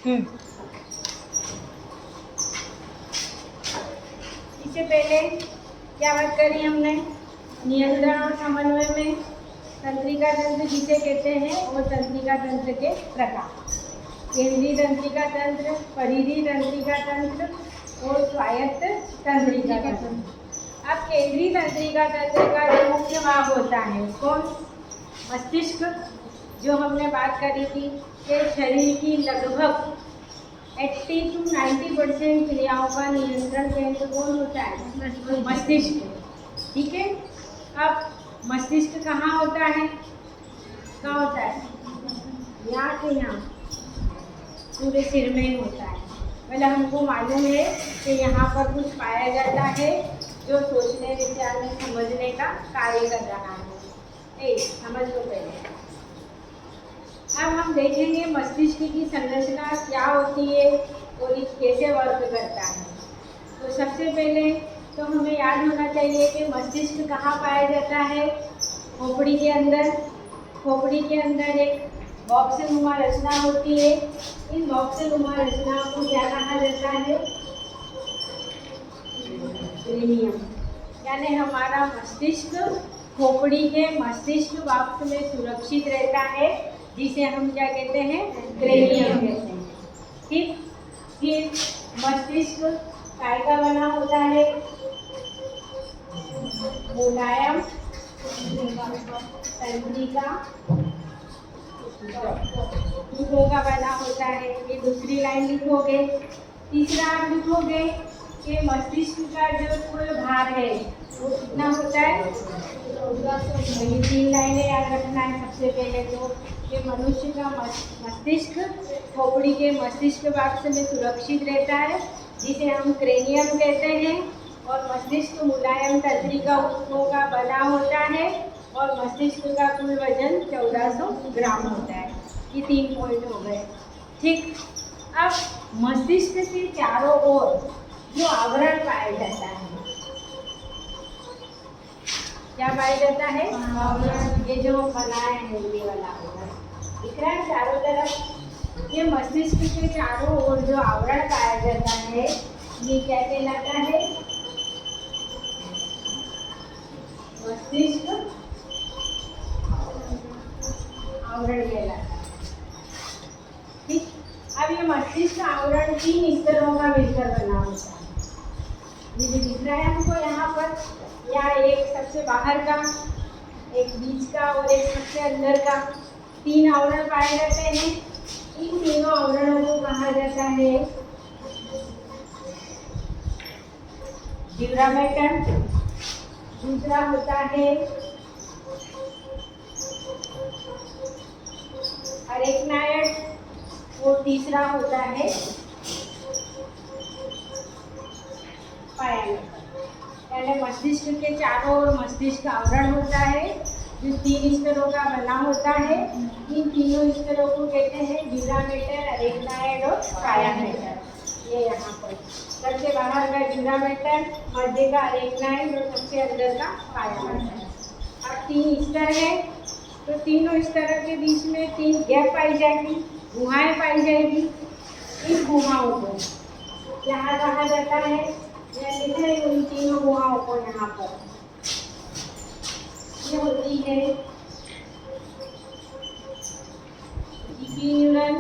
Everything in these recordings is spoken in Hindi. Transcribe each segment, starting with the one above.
इससे पहले क्या बात करी हमने? नियंत्रण और समन्वय में तंत्रिका तंत्र जिसे कहते हैं और तंत्रिका तंत्र के प्रकार, केंद्रीय तंत्रिका तंत्र, परिधि तंत्रिका तंत्र और स्वायत्त तंत्रिका तंत्र। अब केंद्रीय तंत्रिका तंत्र का जो मुख्य भाग होता है कौन? मस्तिष्क। जो हमने बात करी थी कि शरीर की लगभग 80 to 90% क्रियाओं का नियंत्रण केंद्र कौन होता है? मस्तिष्क। ठीक है। अब मस्तिष्क कहाँ होता है? कहाँ होता है? यहाँ के यहाँ पूरे सिर में होता है। पहले हमको मालूम है कि यहाँ पर कुछ पाया जाता है जो सोचने, विचारने, समझने का कार्य कर रहा है। समझ लो पहले। अब हम देखेंगे मस्तिष्क की संरचना क्या होती है और ये कैसे वर्क करता है। तो सबसे पहले तो हमें याद होना चाहिए कि मस्तिष्क कहाँ पाया जाता है? खोपड़ी के अंदर। खोपड़ी के अंदर एक बॉक्सनुमा रचना होती है। इन बॉक्सनुमा रचना को क्या कहा जाता है? क्रेनियम। यानी हमारा मस्तिष्क खोपड़ी के मस्तिष्क बॉक्स में सुरक्षित रहता है, जिसे हम क्या कहते हैं? क्रेनियम कहते हैं। ठीक। फिर मस्तिष्क काय का बना होता है? मुलायम तंत्रिका तंतुओं का बना होता है। ये दूसरी लाइन लिखोगे। तीसरा आप लिखोगे कि मस्तिष्क का जो कुल भार है वो कितना होता है? 3 लाइनें याद रखना है सबसे पहले तो कि मनुष्य का मस्तिष्क खोपड़ी के मस्तिष्क बॉक्स में सुरक्षित रहता है, जिसे हम क्रेनियम कहते हैं, और मस्तिष्क मुलायम तंत्रिका ऊतकों का बना होता है और मस्तिष्क का कुल वजन 1400 ग्राम होता है। ये 3 पॉइंट हो गए। ठीक। अब मस्तिष्क के चारों ओर जो आवरण पाया जाता है, क्या पाया जाता है? आवरण। ये जो बनाए हैं ये वाला आवरण दिख रहा है चारों तरफ। ये मस्तिष्क के चारों ओर जो आवरण पाया जाता है ये क्या कहलाता है? मस्तिष्क आवरण कहलाता है। ठीक। अब ये मस्तिष्क आवरण 3 स्तरों का मिलकर बना होता है। ये जो दिख रहा है हमको यहाँ पर, या एक सबसे बाहर का, एक बीच का और एक सबसे अंदर का, 3 आवरण पाए जाते हैं। इन तीनों आवरणों को कहा जाता है ड्यूरामेटर। दूसरा होता है अरेक्नायड और तीसरा होता है पायामेटर। यानी मस्तिष्क के चारों ओर मस्तिष्क आवरण होता है जो 3 स्तरों का बना होता है। इन तीनों स्तरों को कहते हैं ड्यूरामेटर, अरेक्नायड और पायामेटर। ये यहाँ पर सबसे बाहर का ड्यूरामेटर, मध्य का अरेक्नायड और सबसे अंदर का पायामेटर। अब 3 स्तर है तो तीनों स्तरों के बीच में 3 गैप पाई जाएगी, गुहाएं पाई जाएगी। इन गुहाओं को क्या कहा जाता है? मैं लिख रही हूँ इन तीनों गुहाओं को यहाँ पर। ये होती है न्यूरन,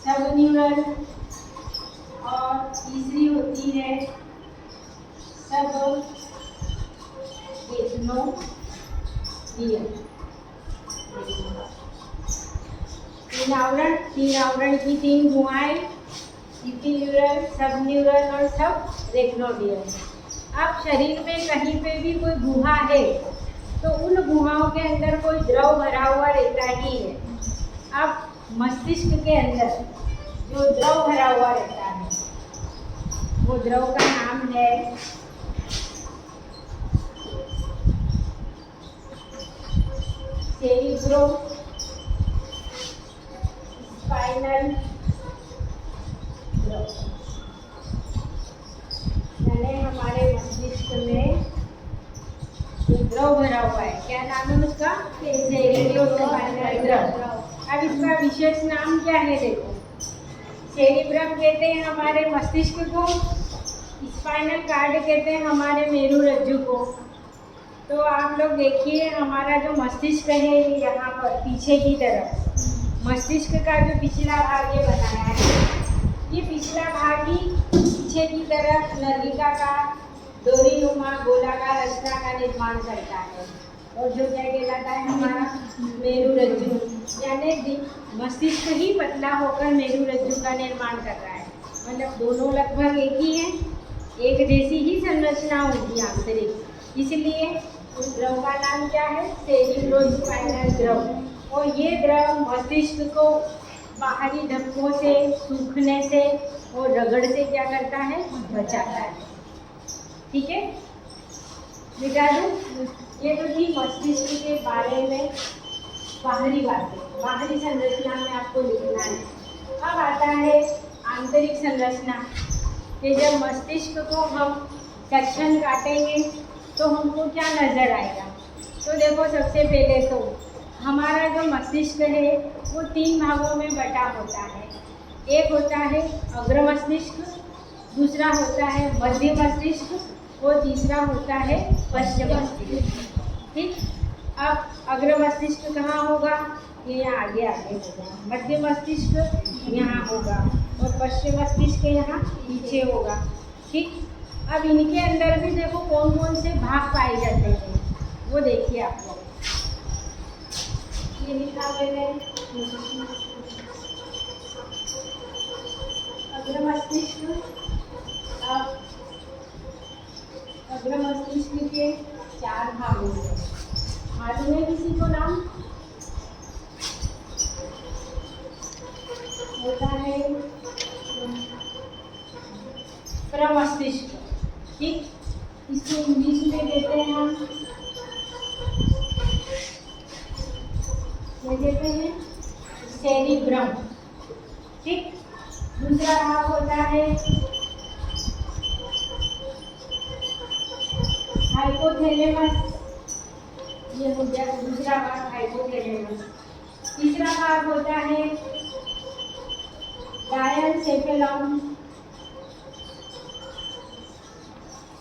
सब न्यूरन, और तीसरी होती है सब एथनोडियन। 3 आवरण की 3 गुहाएं, न्यूरन, सब न्यूरन और सब रेक्नोडियन। अब शरीर में कहीं पे भी कोई गुहा है तो उन गुहाओं के अंदर कोई द्रव भरा हुआ रहता ही है। अब मस्तिष्क के अंदर जो द्रव भरा हुआ रहता है वो द्रव का नाम है सेरिब्रो स्पाइनल द्रव। यानी हमारे मस्तिष्क में जो द्रव भरा हुआ है। क्या नाम है उसका? सेरिब्रोस्पाइनल द्रव। अब इसका विशेष नाम क्या है देखो। सेरिब्रम कहते हैं हमारे मस्तिष्क को, स्पाइनल कार्ड कहते हैं हमारे मेरुरज्जु को। तो आप लोग देखिए हमारा जो मस्तिष्क है यहाँ पर पीछे की तरफ, मस्तिष्क का जो पिछला भाग ये बनाया है, ये पिछला भाग ही पीछे की तरफ नलिका का डोरीनुमा गोलाकार रचना का निर्माण करता है। और जो क्या कहलाता है हमारा मेरुरज्जु, यानी मस्तिष्क ही पतला होकर मेरुरज्जु का निर्माण कर रहा है। मतलब दोनों लगभग एक ही हैं, एक जैसी ही संरचना होगी आंतरिक, इसलिए उस द्रव का नाम क्या है? सेरिब्रोस्पाइनल द्रव। और ये द्रव मस्तिष्क को बाहरी धक्कों से, सूखने से और रगड़ से क्या करता है? बचाता है। ठीक है, मिटा दूं? ये तो थी मस्तिष्क के बारे में बाहरी बातें, बाहरी संरचना में आपको लिखना है। अब आता है आंतरिक संरचना कि जब मस्तिष्क को हम सेक्शन काटेंगे तो हमको क्या नज़र आएगा। तो देखो सबसे पहले तो हमारा जो मस्तिष्क है वो 3 भागों में बटा होता है। एक होता है अग्र मस्तिष्क, दूसरा होता है मध्य मस्तिष्क और तीसरा होता है पश्च मस्तिष्क। ठीक, अब अग्र मस्तिष्क कहाँ होगा? ये यहाँ आगे आगे होगा। मध्य मस्तिष्क यहाँ होगा और पश्चिम मस्तिष्क यहाँ पीछे होगा। ठीक, अब इनके अंदर भी देखो कौन कौन से भाग पाए जाते हैं, वो देखिए आप लोग। ये लिखा मैंने अग्र मस्तिष्क। अब अग्र मस्तिष्क के 4 भाग होते हैं। मालूम है किसी को नाम? होता है प्रमस्तिष्क। ठीक, इसको इंग्लिश में देते हैं हम, क्या कहते हैं? सेरिब्रम। ठीक, दूसरा भाग होता है हाइपोथैलेमस। ये हो गया दूसरा भाग हाइपोथैलेमस। तीसरा भाग होता है डायनसेफेलम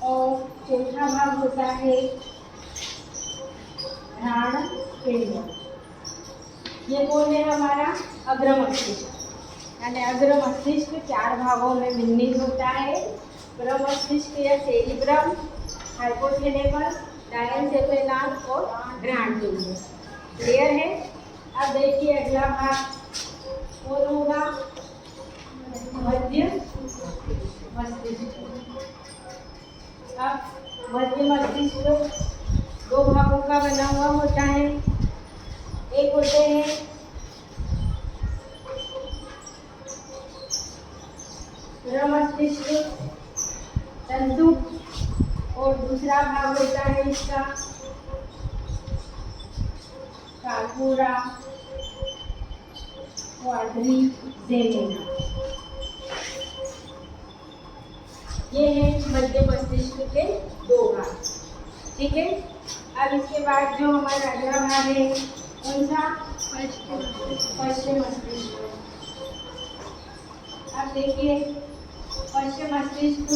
और चौथा भाग होता है घ्राण केंद्र। ये कौन है? हमारा अग्र मस्तिष्क। यानी अग्र मस्तिष्क 4 भागों में विन्नित होता है। प्रमस्तिष्क या सेरिब्रम, हाइपोथैलेमस, डायनसेफेलम और घ्राण केंद्र। क्लियर है? अब देखिए अगला भाग कौन होगा? मध्य मस्तिष्क। अब मध्य मस्तिष्क 2 भागों का बना हुआ होता है। एक होते हैं प्रमस्तिष्क तंतु और दूसरा भाग होता है इसका कालपुरा क्वाड्रिजेमिना। ये है मध्य मस्तिष्क के 2 भाग। ठीक है, अब इसके बाद जो हमारा अगला भाग है कौन सा? पश्चिम मस्तिष्क। अब देखिए पश्चिम मस्तिष्क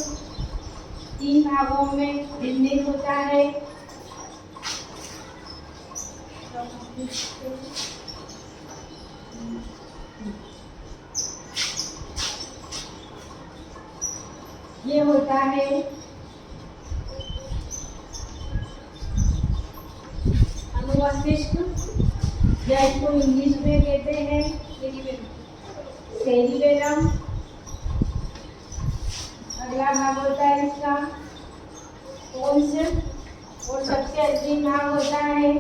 3 भागों में विन्नित होता है। ये होता है अनुमस्तिष्क, या इसको इंग्लिश में कहते हैं सेरिबेलम। अगला भाग होता है इसका पोन्स और सबसे अंतिम भाग होता है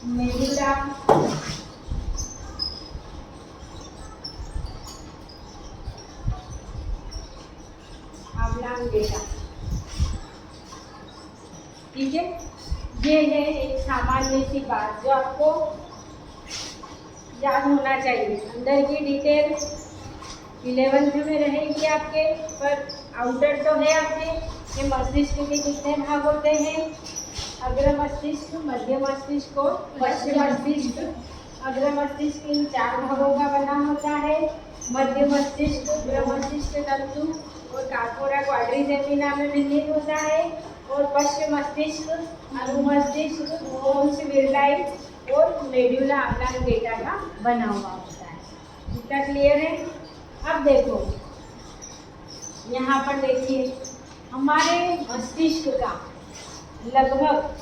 मेडुला ऑब्लांगेटा। ठीक है, ये है एक सामान्य सी बात जो आपको याद होना चाहिए। अंदर की डिटेल 11th में रहेगी आपके, पर आउटर तो है आपके ये मस्तिष्क के कितने भाग होते हैं? अग्र मस्तिष्क, मध्य मस्तिष्क और पश्च मस्तिष्क। अग्र मस्तिष्क इन 4 भागों का बना होता है। मध्य मस्तिष्क ब्रह्ममस्तिष्क तंतु और कार्पोरा क्वाड्रिसेमिना में विलीन होता है। और पश्च मस्तिष्क अनुमस्तिष्क पोन्स विर्लाई और मेड्यूला ऑब्लांगेटा का बना हुआ होता है। इतना क्लियर है? अब देखो यहाँ पर देखिए, हमारे मस्तिष्क का लगभग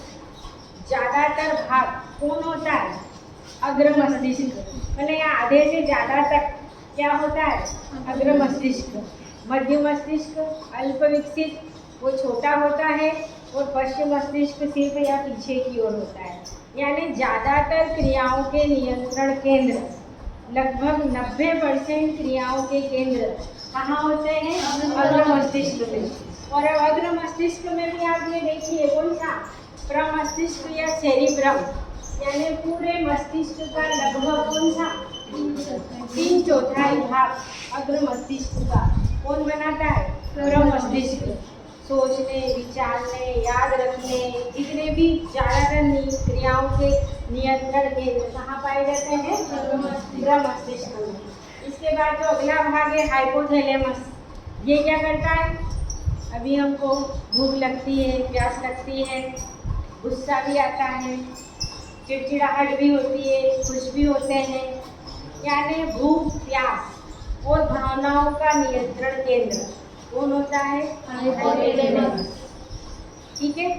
ज़्यादातर भाग कौन होता है? अग्र मस्तिष्क। मतलब यहाँ आधे से ज़्यादा तक क्या होता है? अग्र मस्तिष्क। मध्य मस्तिष्क अल्प विकसित, वो छोटा होता है। और पश्चिम मस्तिष्क सिर्फ या पीछे की ओर होता है। यानी ज़्यादातर क्रियाओं के नियंत्रण केंद्र, लगभग 90% क्रियाओं के केंद्र कहाँ होते हैं? अग्र मस्तिष्क में। और अब अग्र मस्तिष्क में भी आप ये देखिए कौन सा? प्रमस्तिष्क या सेरिब्रम, यानी पूरे मस्तिष्क का लगभग कौन सा? 3/4 भाग अग्र मस्तिष्क का कौन बनाता है? प्रमस्तिष्क। सोचने, विचारने, याद रखने, जितने भी ज़्यादातर क्रियाओं के नियंत्रण केंद्र कहाँ पाए जाते हैं? प्रमस्तिष्क में। इसके बाद जो अगला भाग है हाइपोथैलेमस, ये क्या करता है? अभी हमको भूख लगती है, प्यास लगती है, गुस्सा भी आता है, चिड़चिड़ाहट भी होती है, खुश भी होते हैं, यानी भूख, प्यास और भावनाओं का नियंत्रण केंद्र कौन होता है? हाइपोथैलेमस। ठीक है।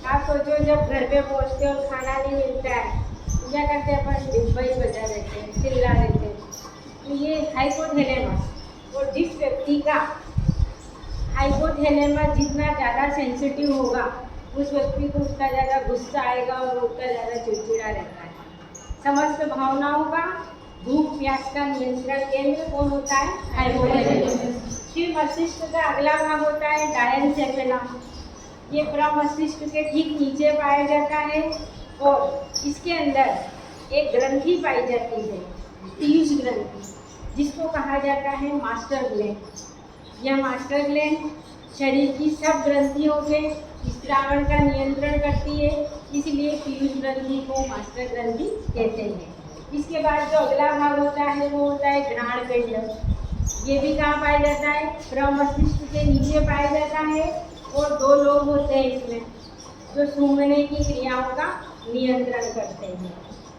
आप सोचो जब घर पे पहुँचते और खाना नहीं मिलता है तो क्या करते हैं? अपन डिब्बा ही बजा देते हैं, चिल्ला देते हैं। तो ये हाइपोथैलेमस। और जिस व्यक्ति का हाइपोथैलेमस जितना ज़्यादा सेंसिटिव होगा उस व्यक्ति को उतना ज़्यादा गुस्सा आएगा और उतना ज़्यादा चिड़चिड़ा रहता है। समस्त भावनाओं का, भूख प्यास का नियंत्रण केंद्र कौन होता है? हाइपोथैलेमस। फिर मस्तिष्क का अगला भाग होता है डायनसेफेलम। ये प्रमस्तिष्क के ठीक नीचे पाया जाता है और इसके अंदर एक ग्रंथि पाई जाती है, पीयूष ग्रंथि, जिसको कहा जाता है मास्टर ग्लैंड। यह मास्टर ग्लैंड शरीर की सब ग्रंथियों के स्रावन का नियंत्रण करती है, इसलिए पीयूष ग्रंथि को मास्टर ग्रंथि कहते हैं। इसके बाद जो अगला भाग होता है वो होता है घ्राण पिंड। ये भी कहाँ पाया जाता है? प्रमस्तिष्क के नीचे पाया जाता है। और 2 लोग होते हैं इसमें जो सूंघने की क्रियाओं का नियंत्रण करते हैं।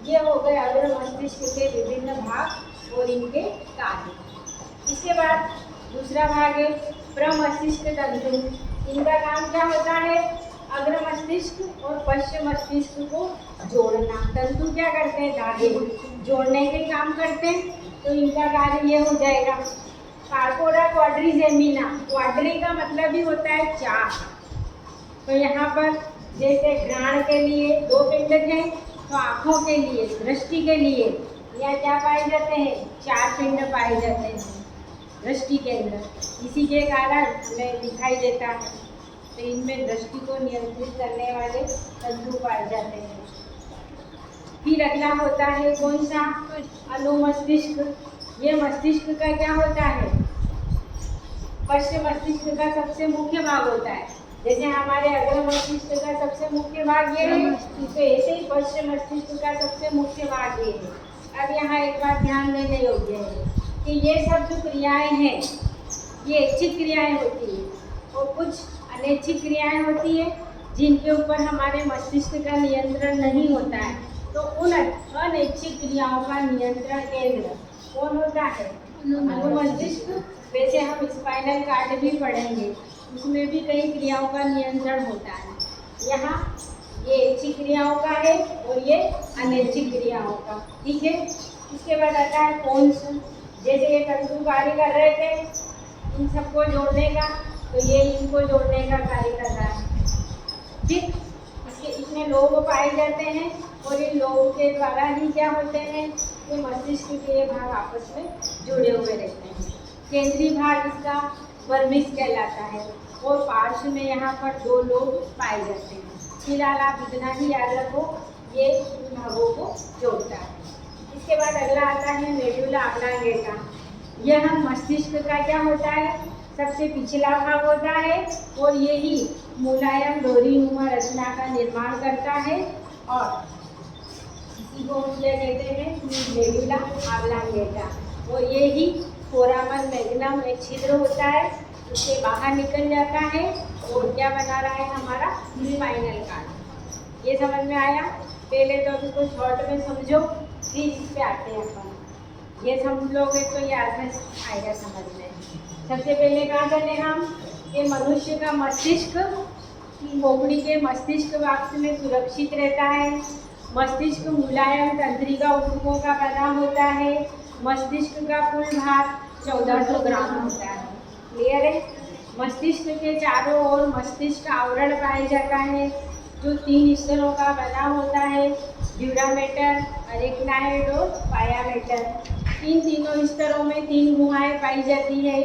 ये हो गए अग्र मस्तिष्क के विभिन्न भाग और इनके कार्य। इसके बाद दूसरा भाग है प्रमस्तिष्क तंतु। इनका काम क्या होता है? अग्र मस्तिष्क और पश्चिम मस्तिष्क को जोड़ना। तंतु क्या करते हैं? धागे जोड़ने के काम करते हैं। तो इनका कार्य ये हो जाएगा। कार्पोरा क्वाड्रिसेमिना, क्वाड्री का मतलब ही होता है 4। तो यहाँ पर जैसे घ्राण के लिए 2 पिंड हैं, तो आँखों के लिए, दृष्टि के लिए यहाँ क्या पाए जाते हैं? 4 पिंड पाए जाते हैं, दृष्टि केंद्र। इसी के कारण हमें दिखाई देता है। तो इनमें दृष्टि को नियंत्रित करने वाले तंतु पाए जाते हैं। फिर अगला होता है कौन सा? अनुमस्तिष्क। ये मस्तिष्क का क्या होता है? पश्चिम मस्तिष्क का सबसे मुख्य भाग होता है। जैसे हमारे अग्र मस्तिष्क का सबसे मुख्य भाग ये है, तो ऐसे ही पश्चिम मस्तिष्क का सबसे मुख्य भाग ये है। अब यहाँ एक बात ध्यान देने योग्य है कि ये सब जो क्रियाएं हैं ये ऐच्छिक क्रियाएं होती हैं और कुछ अनैच्छिक क्रियाएं होती है जिनके ऊपर हमारे मस्तिष्क का नियंत्रण नहीं होता है। तो उन अनैच्छिक क्रियाओं का नियंत्रण केंद्र कौन होता है? अनुमस्तिष्क। वैसे हम स्पाइनल कार्ड भी पढ़ेंगे, उसमें भी कई क्रियाओं का नियंत्रण होता है। यहाँ ये ऐच्छिक क्रियाओं का है और ये अनैच्छिक क्रियाओं का। ठीक है। इसके बाद आता है पोन्स। जैसे ये तंतु कार्य कर रहे थे इन सबको जोड़ने का, तो ये इनको जोड़ने का कार्य कर रहा है। फिर इसमें लोब पाए जाते हैं और इन लोब के द्वारा ही क्या होते हैं? ये मस्तिष्क के भाग आपस में जुड़े हुए रहते हैं। केंद्रीय भाग इसका वर्मिस कहलाता है और पार्श्व में यहाँ पर 2 लोब पाए जाते हैं। फिलहाल आप इतना ही याद रखो, ये इन भागों को जोड़ता है। इसके बाद अगला आता है मेडुला ऑब्लांगेटा। यह हम मस्तिष्क का क्या होता है? सबसे पिछला भाग होता है और यही मुलायम डोरीनुमा रचना का निर्माण करता है और इसी को हम क्या कहते हैं, मेडुला ऑब्लांगेटा। और यही फोरामन मैग्नम एक छिद्र होता है, उससे बाहर निकल जाता है और क्या बना रहा है हमारा स्पाइनल कॉर्ड। ये समझ में आया? पहले तो इसको शॉर्ट में समझो, फिर इस पे आते हैं अपन। ये समझ लोगे तो ये आएगा समझ में। सबसे पहले कहाँ चले हम, ये मनुष्य का मस्तिष्क खोपड़ी के मस्तिष्क वाक्स में सुरक्षित रहता है। मस्तिष्क मुलायम तंत्रिका ऊतकों का बना होता है। मस्तिष्क का कुल भार 1400 ग्राम होता है। क्लियर है? मस्तिष्क के चारों ओर मस्तिष्क आवरण पाया जाता है जो 3 स्तरों का बना होता है, ड्यूरामेटर, अरेक्नाइड और पायामेटर। इन तीनों स्तरों में 3 गुहाएं पाई जाती है,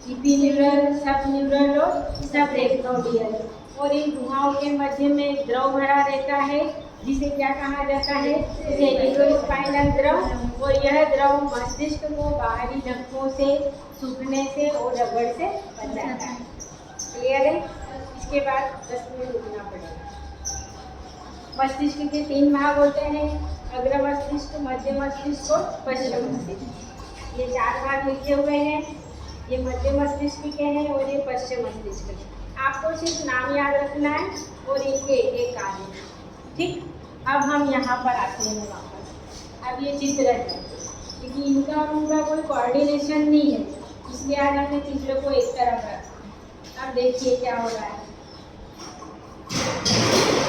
इपिन्यूरल, सब न्यूरल और सब रेक्नोडियल। और इन गुहाओं के मध्य में एक द्रव भरा रहता है जिसे क्या कहा जाता है, सेरिब्रोस्पाइनल द्रव। और यह द्रव मस्तिष्क को बाहरी धक्कों से, सूखने से और रगड़ से बचाता है। क्लियर है? इसके बाद 10 मिनट रुकना पड़ेगा। मस्तिष्क के 3 भाग होते हैं, अग्र मस्तिष्क, मध्य मस्तिष्क और पश्चिम मस्तिष्क। ये 4 भाग लिखे हुए हैं। ये मध्य मस्तिष्क के हैं और ये पश्चिम मस्तिष्क के। आपको सिर्फ नाम याद रखना है और इनके एक कार्य। ठीक, अब हम यहाँ पर आते हैं वापस। अब ये चित्र है क्योंकि इनका और उनका कोई कोऑर्डिनेशन नहीं है, इसलिए आज हमने चित्र को एक तरफ रखा। अब देखिए क्या हो रहा है।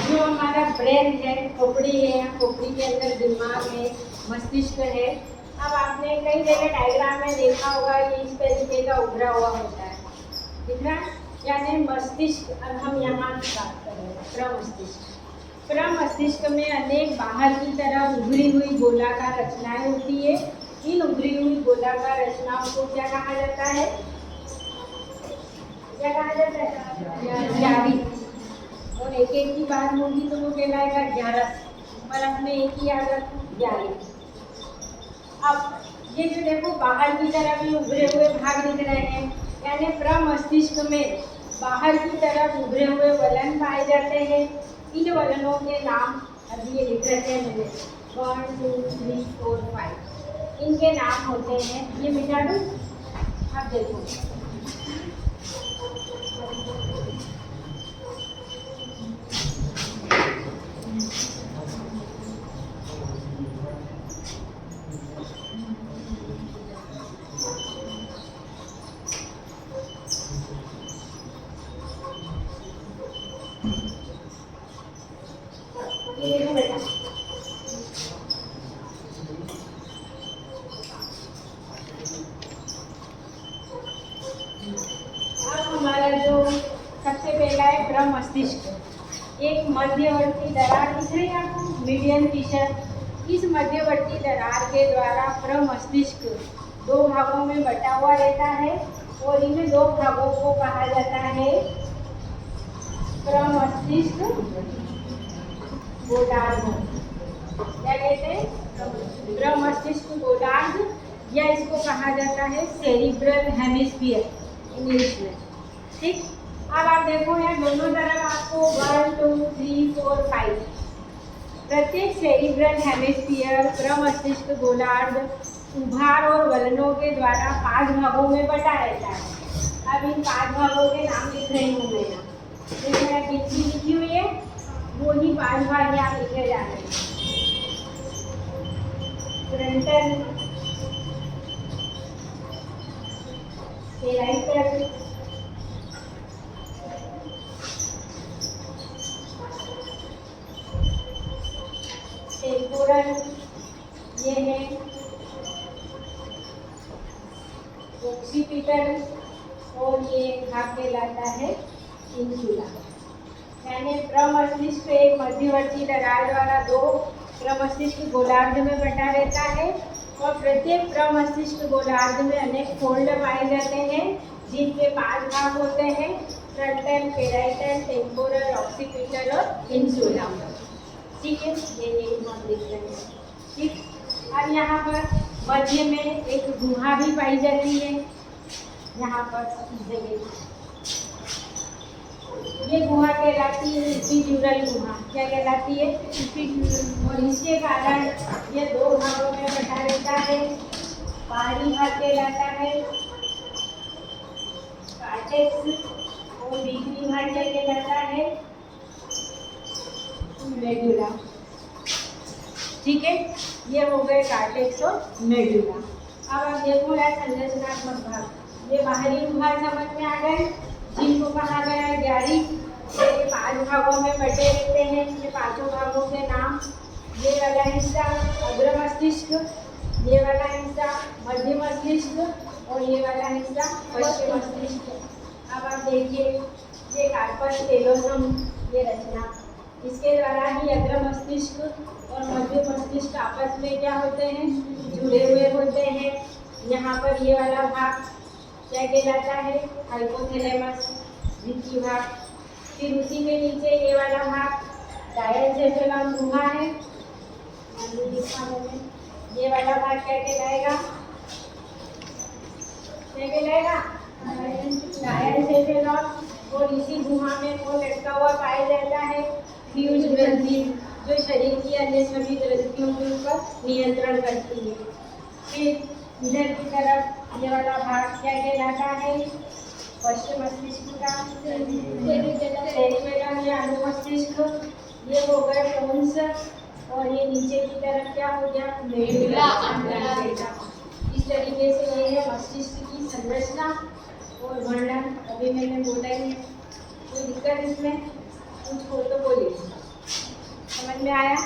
जो हमारा ब्रेन है, खोपड़ी है, खोपड़ी के अंदर दिमाग है, मस्तिष्क है। अब आपने कई जगह डायग्राम में देखा होगा ये इस तरीके का उभरा हुआ होता है, दिख रहा है? यानी मस्तिष्क। अब हम यहाँ की बात कर रहे हैं, प्रमस्तिष्क। प्रमस्तिष्क में अनेक बाहर की तरफ उभरी हुई गोलाकार रचनाएं होती है। इन उभरी हुई गोलाकार रचनाओं को क्या कहा जाता है? क्या कहा जाता है? जारी। और एक एक की बात होगी तो वो कहलाएगा 11। पर अपने एक ही याद रखो, 11। अब ये जो देखो बाहर की तरफ ये उभरे हुए भाग दिख रहे हैं, यानी प्रमस्तिष्क में बाहर की तरफ उभरे हुए वलन पाए जाते हैं। इन वलनों के नाम अभी ये लिख रहे हैं मैंने, 1 2 3 4 5। इनके नाम होते हैं, ये मिटा दूँ? अब देखो हमारा जो सबसे पहला है प्रमस्तिष्क। एक मध्यवर्ती दरार दिख रही है आपको, मीडियन फिशर। इस मध्यवर्ती दरार के द्वारा प्रमस्तिष्क 2 भागों में बटा हुआ रहता है और इन 2 भागों को कहा जाता है प्रमस्तिष्क गोलार्ध। क्या कहते हैं? प्रमस्तिष्क गोलार्ध, या इसको कहा जाता है सेरिब्रल हेमिस्फीयर इंग्लिश में। ठीक, अब आप देखो यहाँ दोनों तरफ आपको 1 2 3 4 5। प्रत्येक सेरिब्रल हेमिस्फीयर प्रमस्तिष्क गोलार्ध उभार और वलनों के द्वारा 5 भागों में बटा रहता है। अब इन 5 भागों के नाम लिख रही हूँ मैं यहाँ, जो मेरा गिनती लिखी हुई है वो ही 5 भाग यहाँ लिखे जा रहे हैं। फ्रंटल, पेराइटल, टेम्पोरल, ये है ऑक्सीपिटल, और ये भाग कहलाता है इंसुला। यानी प्रमस्तिष्क एक मध्यवर्ती दरार द्वारा 2 प्रमस्तिष्क गोलार्ध में बटा रहता है और प्रत्येक प्रमस्तिष्क गोलार्ध में अनेक फोल्ड पाए जाते हैं जिनके 5 भाग होते हैं, फ्रंटल, पेराइटल, टेम्पोरल, ऑक्सीपिटल और इंसुला। ठीक है, ये हम लिख रहे हैं। ठीक, अब यहाँ पर मध्य में एक गुहा भी पाई जाती है। यहाँ पर इस जगह। ये गुहा कहलाती है एपिड्यूरल गुहा। क्या कहलाती है? एपिड्यूरल। और इसके कारण ये दो भागों में बटा रहता है। बाहरी भाग कहलाता है कार्टेक्स और भीतरी भाग क्या कहलाता है? मेडुला। ठीक है, ये हो गए कार्टेक्स और मेडुला। अब आप देखो यार संरचनात्मक भाग। ये बाहरी भाग समझ में आ गए, जिनको कहा गया है ग्यारी। ये 5 भागों में बटे रहते हैं। ये पांचों भागों के नाम, ये वाला हिस्सा अग्र मस्तिष्क, ये वाला हिस्सा मध्य मस्तिष्क और ये वाला हिस्सा पश्चिम मस्तिष्क। अब आप देखिए, ये कार्पस टेलोसम, ये रचना, इसके द्वारा ही अग्र मस्तिष्क और मध्य मस्तिष्क आपस में क्या होते हैं? जुड़े हुए होते हैं। यहाँ पर ये वाला भाग क्या कहलाता है? हाइपोथैलेमस, द्वितीय भाग। फिर उसी के नीचे ये वाला भाग डायनसेफेलम गुहा है। ये वाला भाग क्या कहलाएगा? क्या कहलाएगा? डायनसेफेलम। और इसी गुहा में वो लटका हुआ पाया जाता है फ्यूज ग्रंथि, जो शरीर की अन्य सभी ग्रंथियों के ऊपर नियंत्रण करती है। फिर इधर की तरफ ये वाला भाग क्या कहलाता है? पश्चिम मस्तिष्क का सेरिबेलम या अनुमस्तिष्क। ये हो गए पोन्स। और ये नीचे की तरफ क्या हो गया? मेडुला। इस तरीके से ये है मस्तिष्क की संरचना और वर्णन। अभी मैंने बोला ही है, कोई दिक्कत इसमें? कुछ हो तो बोलिए। समझ में आया?